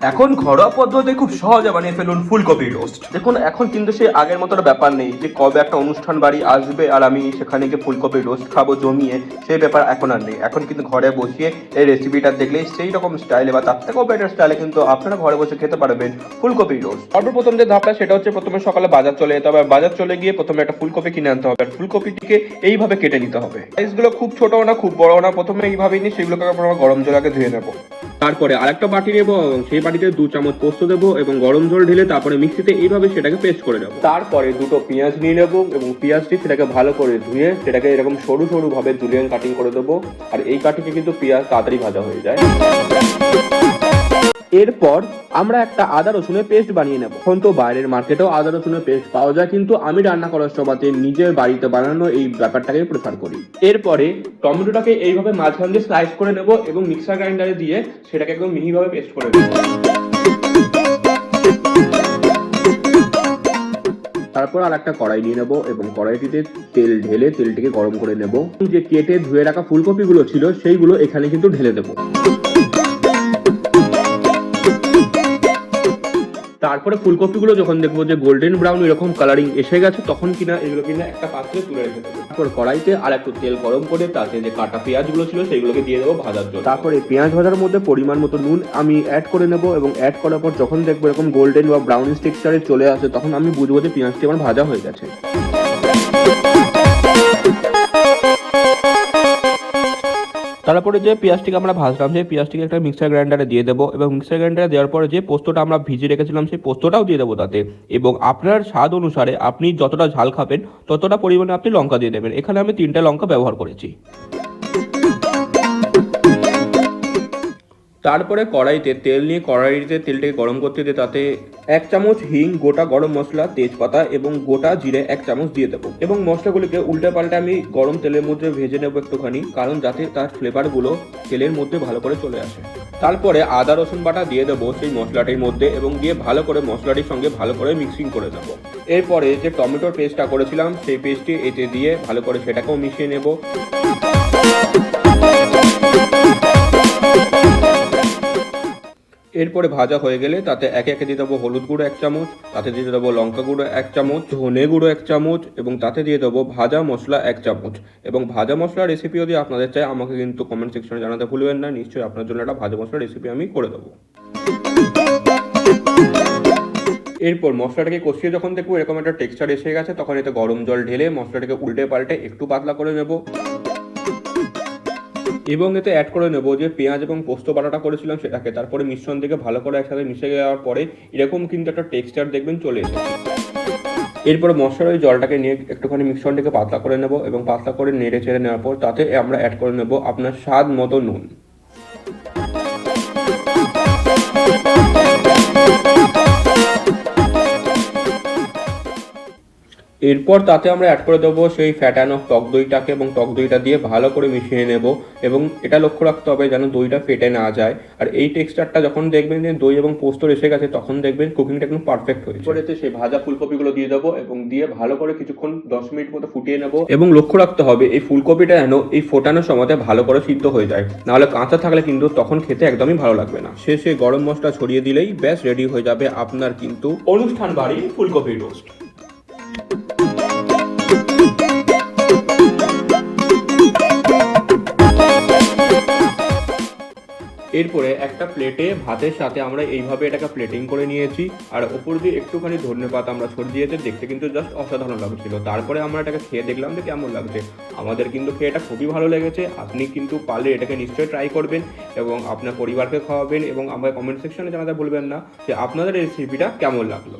এখন ঘরোয়া পদ্ধতিতে খুব সহজে বানিয়ে ফেলুন ফুলকপি রোস্ট। দেখুন এখন কিন্তু সেই আগের মতো ব্যাপার নেই যে কবে একটা অনুষ্ঠান বাড়ি আসবে আর আমি সেখানে গিয়ে ফুলকপি রোস্ট খাবো জমিয়ে, সেই ব্যাপার এখন আর নেই। এখন কিন্তু ঘরে বসিয়ে এই রেসিপিটা দেখলেই সেই রকম স্টাইলে বা তার থেকেও বেটার স্টাইলে কিন্তু আপনারা ঘরে বসে খেতে পারবেন ফুলকপি রোস্ট। সর্বপ্রথম যে ধাপটা সেটা হচ্ছে প্রথমে সকালে বাজার চলে যেতে হবে। বাজার চলে গিয়ে প্রথমে একটা ফুলকপি কিনে আনতে হবে আর ফুলকপিটিকে এইভাবে কেটে নিতে হবে। সাইজগুলো খুব ছোট না খুব বড় না, প্রথমে এইভাবেই নিয়ে সেগুলোকে আমরা গরম জল আগে ধুয়ে নেবো। তারপরে আরেকটা বাটি নেবো এবং সেই বাটিতে 2 চামচ পোস্ত দেবো এবং গরম জল ঢেলে তারপরে মিক্সিতে এইভাবে সেটাকে পেস্ট করে নেবো। তারপরে দুটো পেঁয়াজ নিয়ে নেবো এবং পেঁয়াজটি সেটাকে ভালো করে ধুয়ে সেটাকে এরকম সরু সরু ভাবে জুলিয়ান কাটিং করে দেবো। আর এই কাটিংয়ে কিন্তু পেঁয়াজ তাড়াতাড়ি ভাজা হয়ে যায়। এরপর আমরা একটা আদা রসুনের পেস্ট বানিয়ে নেব। এখন তো বাইরের মার্কেটেও আদা রসুনের পেস্ট পাওয়া যায়, কিন্তু আমি রান্না করার সময়তে নিজের বাড়িতে বানানো এই ব্যাপারটাকে প্রেফার করি। এরপরে টমেটোটাকে এইভাবে মাঝখান দিয়ে স্লাইস করে নেব এবং মিক্সার গ্রাইন্ডারে দিয়ে সেটাকে একদম মিহিভাবে পেস্ট করে নেব। তারপর আর একটা কড়াই নিয়ে নেবো এবং কড়াইটিতে তেল ঢেলে তেলটিকে গরম করে নেব। যে কেটে ধুয়ে রাখা ফুলকপিগুলো ছিল সেইগুলো এখানে কিন্তু ঢেলে দেবো। তারপরে ফুলকপিগুলো যখন দেখবো যে গোল্ডেন ব্রাউন এরকম কালারিং এসে গেছে তখন কিনা এগুলো কিনা একটা পাত্রে তুলে রেখে দেবো। তারপর কড়াইতে আর একটু তেল গরম করে তাতে যে কাটা পেঁয়াজগুলো ছিল সেইগুলোকে দিয়ে দেবো ভাজার জন্য। তারপরে পেঁয়াজ ভাজার মধ্যে পরিমাণ মতো নুন আমি অ্যাড করে নেবো এবং অ্যাড করার পর যখন দেখবো এরকম গোল্ডেন বা ব্রাউনিশ টেক্সচারে চলে আসে তখন আমি বুঝবো যে পেঁয়াজটি আমার ভাজা হয়ে গেছে। তারপরে যে পেঁয়াজটিকে আমরা ভাজলাম সেই পেঁয়াজটিকে একটা মিক্সার গ্রাইন্ডারে দিয়ে দেবো এবং মিক্সার গ্রাইন্ডারে দেওয়ার পরে যে পোস্তটা আমরা ভিজিয়ে রেখেছিলাম সেই পোস্তটাও দিয়ে দেবো তাতে। এবং আপনার স্বাদ অনুসারে আপনি যতটা ঝাল খাবেন ততটা পরিমাণে আপনি লঙ্কা দিয়ে দেবেন। এখানে আমি 3টে লঙ্কা ব্যবহার করেছি। তারপরে কড়াইতে তেল নিয়ে কড়াইতে তেলটাকে গরম করতে দিয়ে তাতে 1 চামচ হিং, গোটা গরম মশলা, তেজপাতা এবং গোটা জিরে 1 চামচ দিয়ে দেবো এবং মশলাগুলিকে উল্টে পাল্টে আমি গরম তেলের মধ্যে ভেজে নেবো একটুখানি, কারণ যাতে তার ফ্লেভারগুলো তেলের মধ্যে ভালো করে চলে আসে। তারপরে আদা রসুন বাটা দিয়ে দেবো সেই মশলাটির মধ্যে এবং দিয়ে ভালো করে মশলাটির সঙ্গে ভালো করে মিক্সিং করে দেবো। এরপরে যে টমেটোর পেস্টটা করেছিলাম সেই পেস্টটি এতে দিয়ে ভালো করে সেটাকেও মিশিয়ে নেব। এরপরে ভাজা হয়ে গেলে তাতে একে একে দিয়ে দেবো হলুদ গুঁড়ো 1 চামচ, তাতে দিয়ে দেবো লঙ্কা গুঁড়ো 1 চামচ, ধনে গুঁড়ো 1 চামচ এবং তাতে দিয়ে দেবো ভাজা মশলা 1 চামচ। এবং ভাজা মশলার রেসিপি যদি আপনাদের চাই আমাকে কিন্তু কমেন্ট সেকশনে জানাতে ভুলবেন না, নিশ্চয়ই আপনার জন্য একটা ভাজা মশলার রেসিপি আমি করে দেবো। এরপর মশলাটাকে কষিয়ে যখন দেখবো এরকম একটা টেক্সচার এসে গেছে তখন এতে গরম জল ঢেলে মশলাটাকে উল্টে পাল্টে একটু পাতলা করে নেব এবং এতে অ্যাড করে নেব যে পেঁয়াজ এবং পোস্ত বাটাটা করেছিলাম সেটাকে। তারপরে মিশ্রণ থেকে ভালো করে একসাথে মিশে যাওয়ার পরে এরকম কিন্তু একটা টেক্সচার দেখবেন চলে এসেছে। এরপরে মশলার ওই জলটাকে নিয়ে একটুখানি মিশ্রণটাকে পাতলা করে নেব এবং পাতলা করে নেড়ে চেড়ে নেওয়ার পর তাতে আমরা অ্যাড করে নেব আপনার স্বাদ মতো নুন। এরপর তাতে আমরা অ্যাড করে দেবো সেই ফ্যাটানো টক দইটাকে এবং টক দইটা দিয়ে ভালো করে মিশিয়ে নেব এবং এটা লক্ষ্য রাখতে হবে যেন দইটা ফেটে না যায়। আর এই টেক্সচারটা যখন দেখবেন যে দই এবং পোস্ত এসে গেছে তখন দেখবেন কুকিংটা একদম পারফেক্ট হয়েছে। এতে সেই ভাজা ফুলকপিগুলো দিয়ে দেবো এবং দিয়ে ভালো করে কিছুক্ষণ 10 মিনিট মতো ফুটিয়ে নেব এবং লক্ষ্য রাখতে হবে এই ফুলকপিটা যেন এই ফোটানোর সময়তে ভালো করে সিদ্ধ হয়ে যায়, নাহলে কাঁচা থাকলে কিন্তু তখন খেতে একদমই ভালো লাগবে না। শেষে গরম মশলা ছড়িয়ে দিলেই ব্যাস রেডি হয়ে যাবে আপনার কিন্তু অনুষ্ঠান বাড়ির ফুলকপি রোস্ট। এরপরে একটা প্লেটে ভাতের সাথে আমরা এইভাবে এটাকে প্লেটিং করে নিয়েছি আর ওপর দিয়ে একটুখানি ধনেপাতা আমরা ছড়িয়ে দিয়েছি, দেখতে কিন্তু জাস্ট অসাধারণ লাগছিল। তারপরে আমরা এটাকে খেয়ে দেখলাম যে কেমন লাগছে। আমাদের কিন্তু খেয়ে এটা খুবই ভালো লেগেছে। আপনি কিন্তু পারলে এটাকে নিশ্চয়ই ট্রাই করবেন এবং আপনার পরিবারকে খাওয়াবেন এবং আমার কমেন্ট সেকশনে জানাতে ভুলবেন না যে আপনাদের এই রেসিপিটা কেমন লাগলো।